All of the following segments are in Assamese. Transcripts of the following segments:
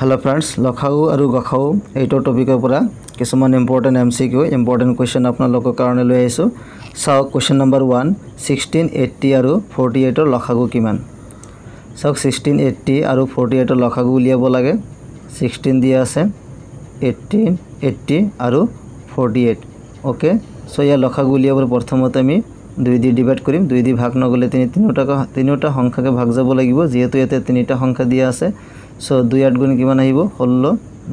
हेलो फ्रेंड्स लखाऊ और गखाऊ एटो टपिकर पर किसुमान इम्पोर्टेंट MCQ इम्पोर्टेंट क्वेश्चन आपनालोকৰ কাৰণে লৈ আহিছো চাওক क्वेश्चन नंबर 1 1680 और 48 ৰ লখাগু কিমান চাওক 1680 और 48 ৰ লখাগু উলিয়াব লাগে 16 দিয়া আছে 18 80 और 48 ओके सो या লখাগু উলিয়াবৰ প্ৰথমতে আমি 2 দি ডিভাইড কৰিম 2 দি ভাগ নগলে তিনিটা সংখ্যাকে ভাগ যাব লাগিব যেহেতু ইয়াতে তিনিটা সংখ্যা দিয়া আছে सो 2 8 गुण किमान आहिबो 16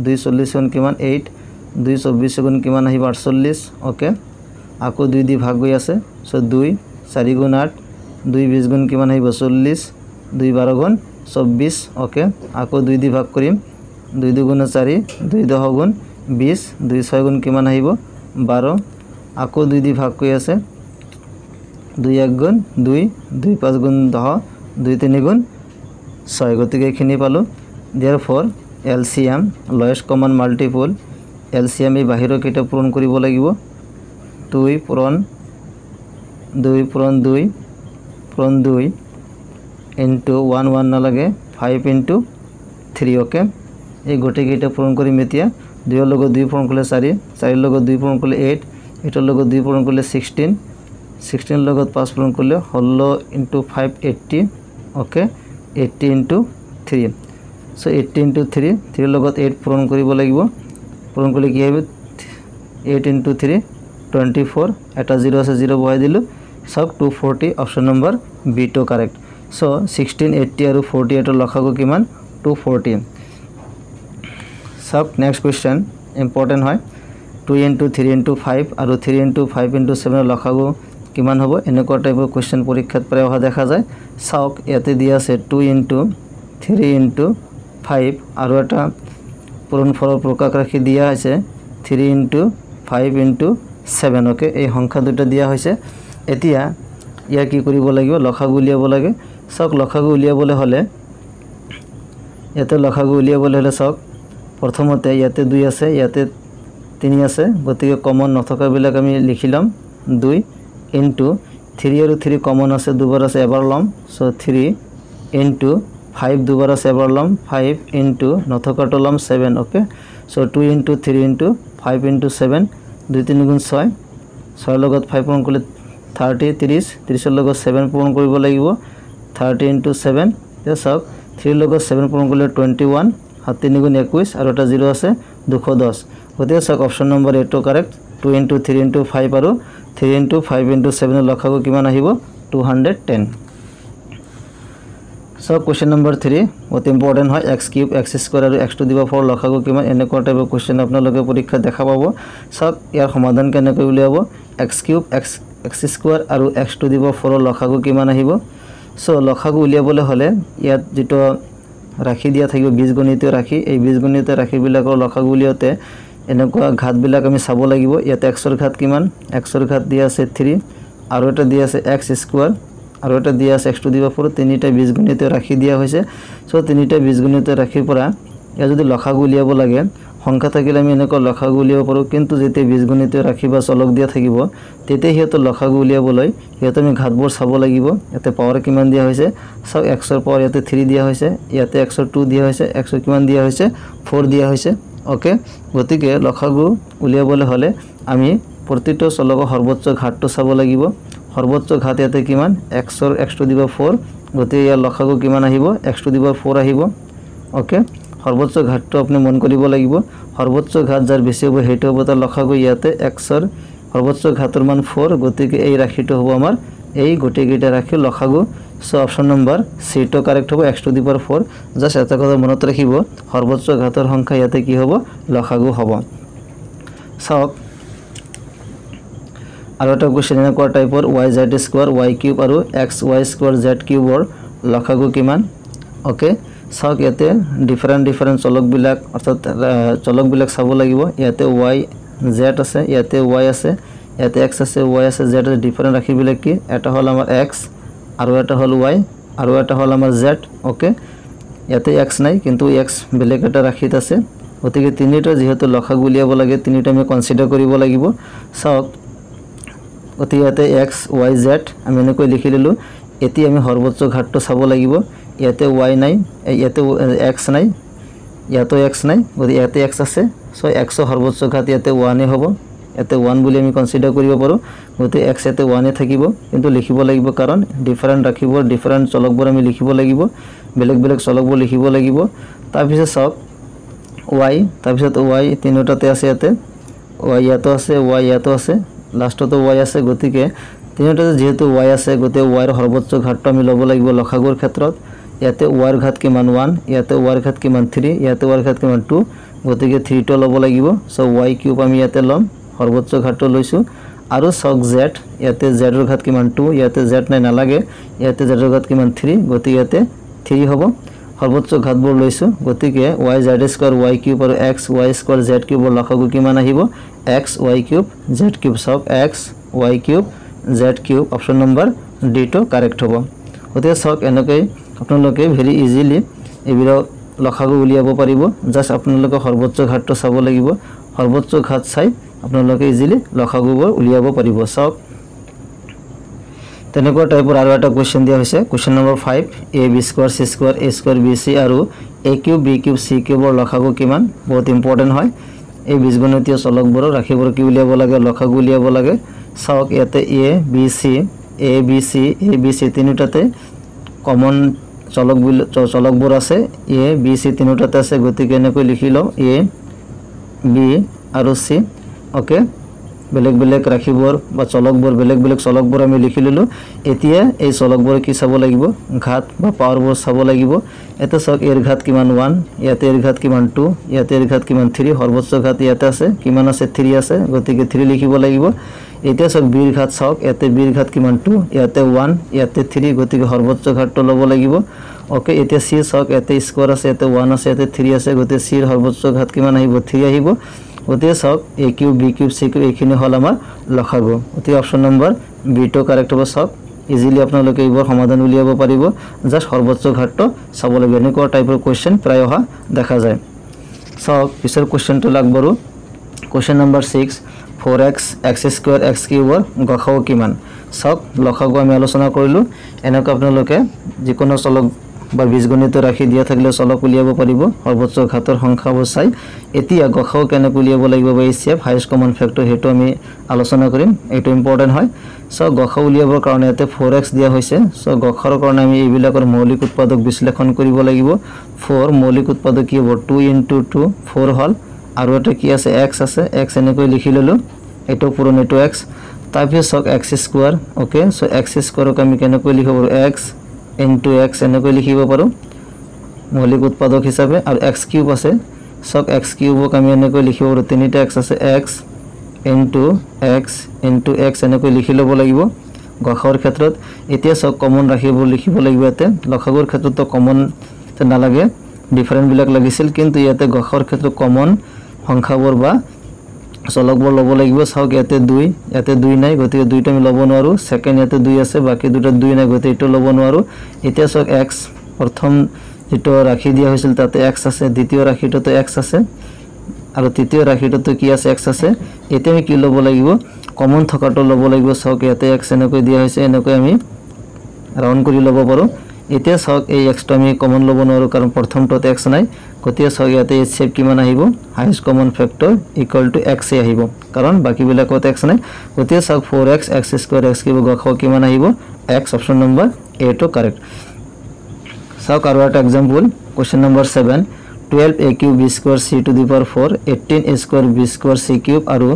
2 40 गुण किमान 8 2 24 गुण किमान आहिबो 48 ओके आको 2 दि भाग गय আছে सो 2 4 गुण 8 2 20 गुण किमान आहिबो 40 2 12 गुण 24 ओके आको 2 दि भाग करिम 2 2 गुण 4 2 10 गुण 20 2 6 गुण किमान आहिबो 12 आको 2 दि भाग गय আছে 2 1 गुण 2 2 5 गुण 10 2 3 गुण 6 গতিকে এখিনি পালো therefore LCM lowest common multiple LCM এই বাহিৰৰ কেইটা পূৰণ কৰিব লাগিব 2 পূৰণ 2 into 1 1 না লাগে 5 into 3 ओके এই গটে কেইটা পূৰণ কৰিম এতিয়া 2 ৰ লগত 2 পূৰণ কৰিলে 4 4 ৰ লগত 2 পূৰণ কৰিলে 8 8 ৰ লগত 2 পূৰণ কৰিলে 16 16 ৰ লগত 5 পূৰণ কৰিলে 16 into 5 80 okay 80 into 3 so 80 into 3 3 লগত 8 পূৰণ কৰিব লাগিব পূৰণ কৰিলে কি হবে 8 into 3 24 এটা 0 আছে 0 বহাই দিলো সব 240 option number B two correct so 1680 আৰু 48 ৰ লখাগু কিমান 240 সব নেক্সট क्वेश्चन ইম্পৰ্টেন্ট হয় 2 into 3 into 5 আৰু 3 into 5 into 7 ৰ লখাগু কিমান হ'ব এনেকুৱা টাইপৰ क्वेश्चन পৰীক্ষাত প্ৰায় অহা দেখা যায় সাওক ইয়াতে দিয়া আছে 2 into 3 into 5 আৰু এটা পূৰণ ফলৰ প্ৰকাশ ৰাখি দিয়া আছে 3 into 5 into 7 ওকে এই সংখ্যা দুটা দিয়া হৈছে এতিয়া ইয়া কি কৰিব লাগিব লখাগু উলিয়াব লাগে সাওক লখাগু উলিয়াবলৈ হলে ইয়াতে লখাগু উলিয়াবলৈ হলে সাওক প্ৰথমতে ইয়াতে 2 আছে ইয়াতে 3 আছে গতিকে কমন নথকা বিলাক আমি লিখিলাম 2 into 3 और 3 कॉमन আছে দুবার আছে এবাৰ লম সো 3 into 5 দুবাৰ আছে এবাৰ লম 5 into নথকাটো লম 7 okay so 2 into 3 into 5 into 7 2 3 গুণ 6 6 লগত 5 পূৰণ কৰিলে 30 30 30 ৰ লগত 7 পূৰণ কৰিব লাগিব 30 into 7 তে সক 3 লগত 7 পূৰণ কৰিলে 21 7 3 গুণ 21 আৰু এটা 0 আছে 210 গতিকে সক অপশন নম্বৰ এ টু কাৰেক্ট 2 into 3 into 5 আৰু 3 into 5 into 7 লখাগু কিমান আহিব 210 সো क्वेश्चन नंबर 3 বহুত ইম্পৰ্টেন্ট হয় x কিউব x স্কয়াৰ আৰু x টু দি পাৱাৰ 4 লখাগু কিমান এনেকুৱা টাইপৰ क्वेश्चन আপোনালোকে পৰীক্ষা দেখা পাব সব ইয়াৰ সমাধান কেনেকৈ উলিয়াব x কিউব x স্কয়াৰ আৰু x টু দি পাৱাৰ 4 লখাগু কিমান আহিব সো লখাগু উলিয়াবলৈ হলে ইয়াত যেটো ৰাখি দিয়া থাকিব বীজগণিতীয় ৰাখি এই বীজগণিতীয় ৰাখি বিলাকৰ লখাগু উলিয়াওতে এনেকুৱা ঘাত বিলাক আমি চাব লাগিব ইয়াতে x ৰ ঘাত কিমান x ৰ ঘাত দিয়া আছে 3 আৰু এটা দিয়া আছে x স্কয়াৰ আৰু এটা দিয়া আছে x টু দি পাৱাৰ 4 তিনিটা বীজগণিতীয় ৰাখি দিয়া হৈছে সো তিনিটা বীজগণিতীয় ৰাখিৰ পৰা ইয়া যদি লখাগু উলিয়াব লাগে সংখ্যা থাকিলে আমি এনেকুৱা লখাগু উলিয়াব পাৰো কিন্তু যেতিয়া বীজগণিতীয় ৰাখি বা চলক দিয়া থাকিব তেতে হিয়ত লখাগু উলিয়াবলৈ হিয়ত আমি ঘাতবোৰ চাব লাগিব ইয়াতে পাৱাৰ কিমান দিয়া হৈছে সব x ৰ পাৱাৰ ইয়াতে 3 দিয়া হৈছে ইয়াতে x ৰ 2 দিয়া হৈছে x ৰ কিমান দিয়া হৈছে 4 দিয়া হৈছে ओके গতিকে লখাগু উলিয়াবলৈ হলে আমি প্ৰতিটো চলকৰ সৰ্বোচ্চ ঘাতটো চাব লাগিব সৰ্বোচ্চ ঘাত ইয়াতে কিমান x ৰ x টু দি পাৱাৰ 4 গতিকে ইয়াৰ লখাগু কিমান আহিব x টু দি পাৱাৰ 4 আহিব ओके সৰ্বোচ্চ ঘাতটো আপুনি মন কৰিব লাগিব সৰ্বোচ্চ ঘাত যাৰ বেছি হ'ব হেটো হ'ব তাৰ লখাগু ইয়াতে x ৰ সৰ্বোচ্চ ঘাতৰ মান 4 গতিকে এই ৰাশিটো হ'ব আমাৰ এই গটেকেইটা ৰাখি লখাগু সো অপশন নম্বৰ সি টু কাৰেক্ট হ'ব x to the power 4 just এটা কথা মনত ৰাখিব সৰ্বোচ্চ ঘাতৰ সংখ্যা ইয়াতে কি হ'ব লখাগু হ'ব সাওক আৰু এটা क्वेश्चन এনেকুৱা টাইপৰ yz স্কয়াৰ y কিউব আৰু xy স্কয়াৰ z কিউবৰ লখাগু কিমান ওকে সাওক ইয়াতে ডিফাৰেন্ট চলক বিলাক অৰ্থাৎ চলক বিলাক চাব লাগিব ইয়াতে y z আছে ইয়াতে y আছে ইয়াতে x আছে y আছে z আছে ডিফাৰেন্ট ৰাখি বিলাক কি এটা হল আমাৰ x আৰু এটা হল y আৰু এটা হল আমাৰ z ওকে ইয়াতে x নাই কিন্তু x বেলেগ এটা ৰাখিত আছে গতিকে তিনিটা যেহেতু লখাগু উলিয়াব লাগে তিনিটা আমি কনসিডাৰ কৰিব লাগিব সাওক গতিকে ইয়াতে x y z আমি এনেকৈ লিখি দিলো এতি আমি সৰ্বোচ্চ ঘাতটো চাব লাগিব ইয়াতে y নাই ইয়াতে x নাই ইয়াতো x নাই গতি ইয়াতে x আছে সো x সর্বোচ্চ ঘাত ইয়াতে 1 এ হ'ব ইয়াতে 1 বুলি আমি কনসিডার কৰিব পাৰো গতি x ইয়াতে 1 এ থাকিব কিন্তু লিখিব লাগিব কাৰণ ডিফাৰেন্ট ৰাখিব ডিফাৰেন্ট চলকবোৰ আমি লিখিব লাগিব বেলেগ বেলেগ চলকবোৰ লিখিব লাগিব তাৰ পিছত সব y তাৰ পিছত y তিনিটাতে আছে ইয়াতে y ইয়াতো আছে y ইয়াতো আছে লাষ্টতো y আছে গতিকে তিনিটাতে যেহেতু y আছে গতি y ৰ সৰ্বোচ্চ ঘাতটো আমি ল'ব লাগিব লসাগুৰ ক্ষেত্ৰত ইয়াতে y ৰ ঘাত কিমান 1 ইয়াতে y ৰ ঘাত কিমান 3 ইয়াতে y ৰ ঘাত কিমান 2 গতিকে 3 টো ল'ব লাগিব সো y কিউব আমি ইয়াতে ল'ম সৰ্বোচ্চ ঘাতটো লৈছো আৰু সক z ইয়াতে z ৰ ঘাত কিমান 2 ইয়াতে z নাই নালাগে ইয়াতে z ৰ ঘাত কিমান 3 গতি ইয়াতে 3 হ'ব সৰ্বোচ্চ ঘাতবোৰ লৈছো গতিকে y z square y cube আৰু x y square z cube ৰ লসাগু কিমান আহিব x y cube z cube সক x y cube z cube option number D টো কাৰেক্ট হ'ব গতিকে সক এনেকৈ আপোনালোকে ভেৰি ইজিলি এবিৰ লসাগু উলিয়াব পাৰিব জাস্ট আপোনালোকে সৰ্বোচ্চ ঘাতটো চাব লাগিব সৰ্বোচ্চ ঘাত চাই আপোনালোকে ইজিলি লসাগুবোৰ উলিয়াব পাৰিব সক তেনেকুৱা টাইপৰ আৰু এটা কোৱেশ্চন দিয়া হৈছে question number 5 ab square c square a square bc আৰু a cube b cube c কিউবৰ লসাগু কিমান বহুত ইম্পৰ্টেন্ট হয় এই বীজগণিতীয় চলকবোৰ ৰাখিবৰ কি উলিয়াব লাগে লসাগু উলিয়াব লাগে সক ইয়াতে a b c তিনিটাতে কমন চলকবোৰ আছে a b c তিনিটাতে আছে গতিকে এনেকৈ লিখি লও a b আৰু c ওকে বেলেগ বেলেগ ৰাখিবৰ বা চলকবোৰ বেলেগ বেলেগ চলকবোৰ আমি লিখি ললো এতিয়া এই চলকবোৰ কি চাব লাগিব ঘাত বা পাৱাৰবোৰ চাব লাগিব এতে সক এৰ ঘাত কিমান 1 ইয়াতে এৰ ঘাত কিমান 2 ইয়াতে এৰ ঘাত কিমান 3 সৰ্বোচ্চ ঘাত ইয়াতে আছে কিমান আছে 3 আছে গতিকে 3 লিখিব লাগিব এতিয়া সক b ৰ ঘাত সক ইয়াতে b ৰ ঘাত কিমান 2 ইয়াতে 1 ইয়াতে 3 গতিকে সৰ্বোচ্চ ঘাতটো ল'ব লাগিব ওকে এতিয়া c সক ইয়াতে স্কয়াৰ আছে ইয়াতে 1 আছে ইয়াতে 3 আছে গতিকে c ৰ সৰ্বোচ্চ ঘাত কিমান আহিব 3 আহিব গতিকে সক a cube b cube c cube এইখিনি হল আমাৰ লসাগু গতিকে অপশন নম্বৰ বি টো কাৰেক্ট হ'ব সক ইজিলি আপোনালোকে এইবোৰ সমাধান উলিয়াব পাৰিব জাস্ট সৰ্বোচ্চ ঘাতটো চাব লাগিব এনেকুৱা টাইপৰ কোৱেশ্চন প্ৰায় অহা দেখা যায় সক পিছৰ কোৱেশ্চনটো লাগবৰো question number 6 4x x square x কিউবৰ গসাগু কিমান সক লসাগু আমি আলোচনা কৰিলো এনেকৈ আপোনালোকে যিকোনো চলক বা বীজগণিত ৰাখি দিয়া থাকিলে চলক উলিয়াব পাৰিব সৰ্বোচ্চ ঘাতৰ সংখ্যাবোৰ চাই এতিয়া গসাগু কেনেকৈ উলিয়াব লাগিব বা HCF হাইয়েস্ট কমন ফ্যাক্টৰ হেতু আমি আলোচনা কৰিম এটো ইম্পৰ্টেন্ট হয় সো গসাগু উলিয়াবৰ কাৰণে এতে 4x দিয়া হৈছে সো গসাগুৰ কাৰণে আমি এইবিলাকৰ মৌলিক উৎপাদক বিশ্লেষণ কৰিব লাগিব 4 মৌলিক উৎপাদক কি হ'ব 2 * 2 4 হল আৰু এটা কি আছে x আছে x এনেকৈ লিখি ললো এটো পুৰণ এটো x তাৰপিছত x square okay so x স্কয়াৰক আমি কেনেকৈ লিখিব x into x এনেকৈ লিখিব পাৰো মৌলিক উৎপাদক হিচাপে আৰু x কিউব আছে সক x কিউবক আমি এনেকৈ লিখিব পাৰো তিনিটা x আছে x into x এনেকৈ লিখি ল'ব লাগিব গসাগুৰ ক্ষেত্ৰত এতিয়া সক কমন ৰাখিব লিখিব লাগিব ইয়াতে লসাগুৰ ক্ষেত্ৰত তো কমন নালাগে ডিফাৰেন্ট বিলাক লাগিছিল কিন্তু ইয়াতে গসাগুৰ ক্ষেত্ৰত কমন সংখ্যাবোৰ বা চলকবোৰ ল'ব লাগিব সক ইয়াতে 2 নাই গতিকে 2টো আমি ল'ব নোৱাৰো সেকেন্ড ইয়াতে 2 আছে বাকি দুটা 2 নাই গতিকে এটো ল'ব নোৱাৰো এতিয়া সক x প্ৰথম যেটো ৰাখি দিয়া হৈছিল তাতে x আছে দ্বিতীয় ৰাখিটোতে x আছে আৰু তৃতীয় ৰাখিটোতে কি আছে x আছে এতিয়া আমি কি ল'ব লাগিব কমন থকাটো ল'ব লাগিব সক ইয়াতে x এনেকৈ দিয়া হৈছে এনেকৈ আমি ৰাউন্ড কৰি ল'ব পাৰো এতিয়া সক এই x টো আমি কমন ল'ব নোৱাৰো কাৰণ প্ৰথমটোতে x নাই গতিকে সক ইয়াতে HCF কিমান আহিব highest common factor equal to x এ আহিব কাৰণ বাকি বিলাকত x নাই গতিকে সক 4x x square x cube গসাগু কিমান আহিব x অপশন নম্বৰ এ টো কাৰেক্ট সক আৰু এটা example question number 7 12 a cube b square c to the power 4 18 a square b square c cube আৰু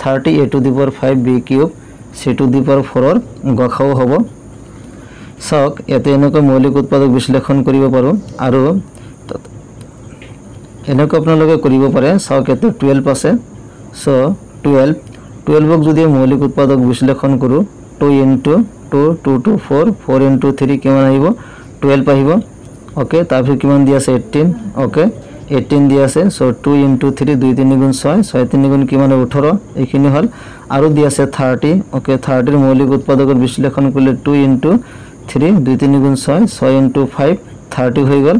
30 a to the power 5 b cube c to the power 4 ৰ গসাগু হ'ব সক ইয়াতে এনেকৈ মৌলিক উৎপাদক বিশ্লেষণ কৰিব পাৰো আৰু এনেকৈ আপোনালোকে কৰিব পাৰে সক ইয়াতে 12 আছে সো 12ক যদি মৌলিক উৎপাদক বিশ্লেষণ কৰো 2 * 2 2 to 4 4 * 3 কিমান আহিব 12 আহিব ওকে তাৰপিছত কিমান দিয়া আছে 18 ওকে 18 দিয়া আছে সো 2 * 3 2 3 গুণ 6 6 3 গুণ কিমান 18 এইখিনি হল আৰু দিয়া আছে 30 ওকে 30 ৰ মৌলিক উৎপাদকৰ বিশ্লেষণ কৰিলে 2 * 3 2 3 গুণ 6 6 * 5 30 হৈ গল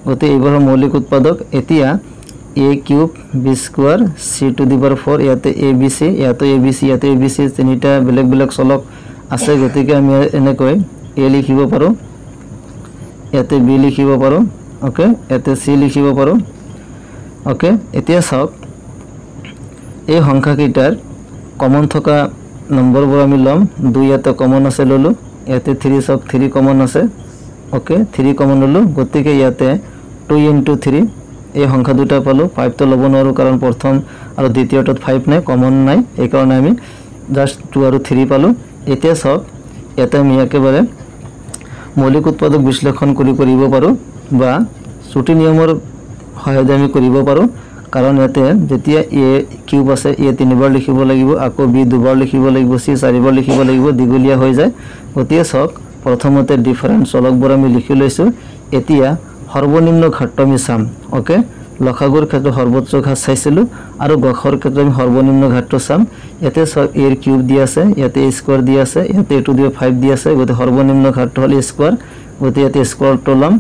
গতে এইবাৰ মৌলিক উৎপাদক এতিয়া a cube b square c to the power 4 ইয়াতে abc ইয়াতে abc তিনিটা বেলেগ বেলেগ চলক আছে গতিকে আমি এনেকৈ a লিখিব পাৰো ইয়াতে b লিখিব পাৰো ওকে ইয়াতে c লিখিব পাৰো ওকে এতিয়া চাওক এই সংখ্যাকেইটাৰ কমন থকা নম্বৰবোৰ আমি ল'ম 2 ইয়াতে কমন আছে ললো ইয়াতে 3 চাওক 3 কমন আছে ওকে 3 কমন ললো গতিকে ইয়াতে 2 * 3 এই সংখ্যা দুটা পালো 5 তো ল'ব নোৱাৰো কাৰণ প্ৰথম আৰু দ্বিতীয়টোত 5 নাই কমন নাই এই কাৰণে আমি জাস্ট 2 আৰু 3 পালো এতিয়া চাওক ইয়াতে আমি একেবাৰে মৌলিক উৎপাদক বিশ্লেষণ কৰিব পাৰো বা ছুটি নিয়মৰ সহায়ত আমি কৰিব পাৰো কাৰণ ইয়াতে যেতিয়া a কিউব আছে a 3 বাৰ লিখিব লাগিব আকৌ b 2 বাৰ লিখিব লাগিব c 4 বাৰ লিখিব লাগিব দ্বিগুণীয়া হৈ যায় গতিকে চাওক প্ৰথমতে ডিফাৰেন্স চলকবোৰ আমি লিখি লৈছো এতিয়া সৰ্বনিম্ন ঘাটটো আমি চাম ওকে লসাগুৰ ক্ষেত্ৰত সৰ্বোচ্চ ঘাত চাইছিলো আৰু গখৰ ক্ষেত্ৰত আমি সৰ্বনিম্ন ঘাটটো চাম ইয়াতে চাওক a ৰ কিউব দি আছে ইয়াতে a স্কয়াৰ দি আছে ইয়াতে a টু দি 5 দি আছে গতিকে সৰ্বনিম্ন ঘাটটো হ'ল a স্কয়াৰ গতিকে ইয়াতে স্কয়াৰটো লম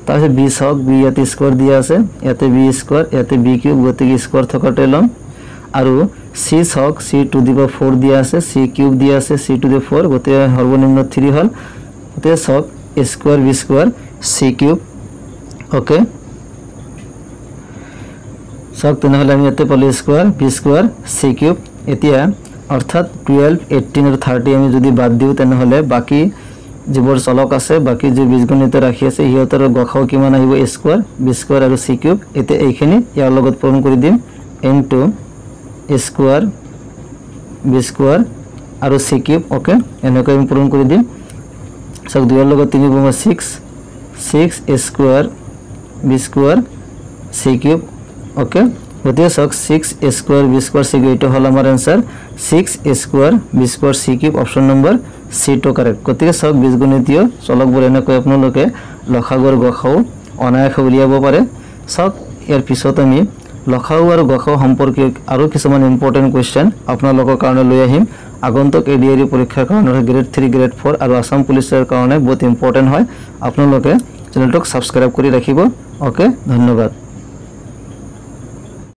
তাহলে b চাওক b ইয়াতে স্কয়াৰ দিয়া আছে ইয়াতে b স্কয়াৰ ইয়াতে b কিউব গতিকে স্কয়াৰ থকাতে লম আৰু c চাওক c টু দি 4 দিয়া আছে c কিউব দিয়া আছে c টু দি 4 গতিকে সৰ্বনিম্ন 3 হ'ল গতিকে চাওক a square b square c cube okay চাওক তেনেহলে আমি ইয়াতে পালো square b square c cube এতিয়া অৰ্থাৎ 12 18 আৰু 30 আমি যদি বাদ দিও তেনেহলে বাকি যিবোৰ চলক আছে বাকি যে বীজগণিত ৰাখি আছে হিয়তৰ গখাও কিমান আহিব a স্কয়াৰ b স্কয়াৰ আৰু c কিউব এতিয়া এইখিনি ইয়াৰ লগত পূৰণ কৰি দিম into a square b square আৰু c কিউব ওকে এনেকৈ আমি পূৰণ কৰি দিম সব দুইৰ লগত 3 গুণ 6 a square b square c cube okay গতিকে সক 6 a square b square c cube এটা হল আমাৰ answer 6 a square b square c cube option number c to correct গতিকে সক বীজগণিতীয় চলকবোৰ এনেকৈ আপোনালোকে লসাগুৰ গখাও অনায়াসে উলিয়াব পাৰে সক ইয়াৰ পিছত আমি লসাগু আৰু গখাও সম্পৰ্কীয় আৰু কিছুমান ইম্পৰ্টেন্ট কোৱেশ্চন আপোনালোকৰ কাৰণে লৈ আহিম আগন্তুক এডিআৰই পৰীক্ষাৰ কাৰণে গ্ৰেড 3 গ্ৰেড 4 আৰু আসাম পুলিচৰ কাৰণে বহুত ইম্পৰ্টেন্ট হয় আপোনালোকে চেনেলটোক সাবস্ক্ৰাইব কৰি ৰাখিব ওকে ধন্যবাদ